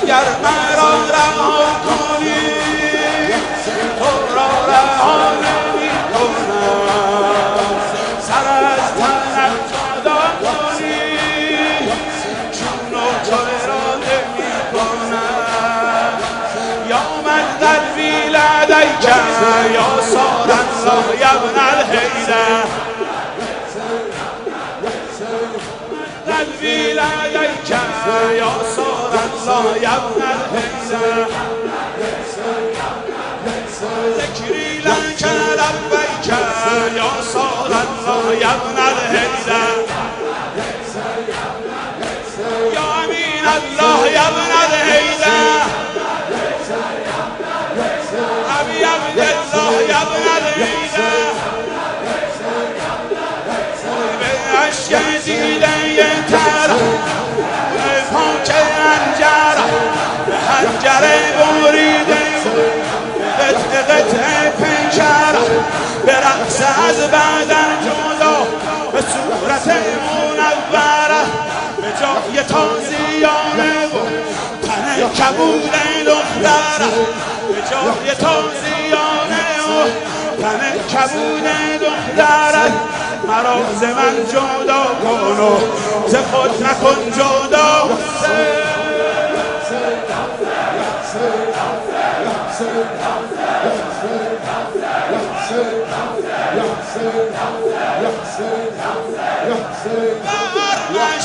اگر مرا رها کنی تو را رها نمی کنم، سر از تنم جدا کنی چون و تو اراده می کنم. یا من قلبی لدیک یا صار الله یا ابن الحیدر، قلبی لدیک یا صار الله یا ابن الحیدر، ذکری لک لبیک یا صار الله یا ابن الحیدر، یا امین الله یا ابن الحیدر، ابی عبدالله یا ابن الحیدر، به عشق دیده تر پاک انجر حنجره بریده قطع قطع پنجر به رقص از بدن جدا به صورت منوره به جای تازیانه و تن کبود دختر، به جای تازیانه و تن کبود دختر مرا ز من جدا کن و ز خود نکن جدا.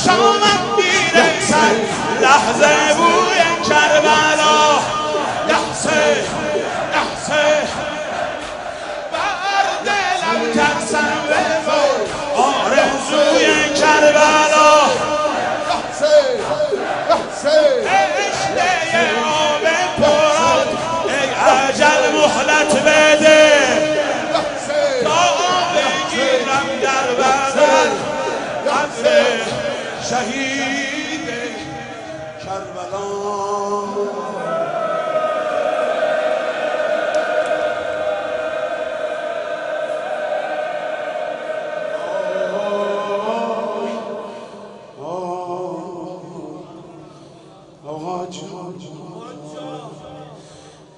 شامم میرسد لحظه بوی کربلا، لحظه لحظه بر دلم ترسم ببر آرزوی کربلا، لحظه لحظه اشته آب پراد ای اجل مهلت بده تا بگیرم در بغل قبر شهید کربلا.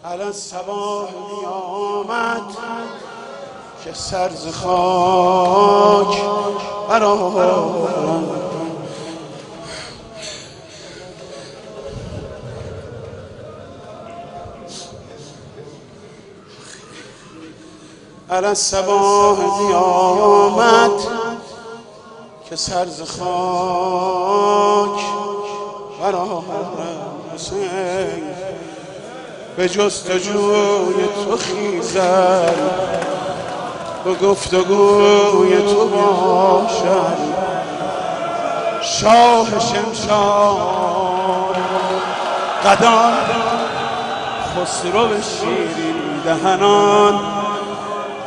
الان صباح قیامت که سر ز خاک برآورم، الان صباح قیامت که سر ز خاک برآورم، حسین به جستجوی تو خیزم به گفتگوی تو باشم، شاه شمشاد قدان خسرو شیرین دهنان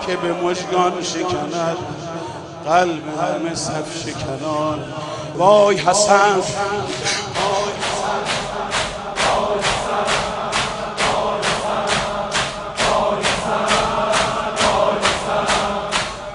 که به مژگان شکند قلب همه صف شکنان. وای حسن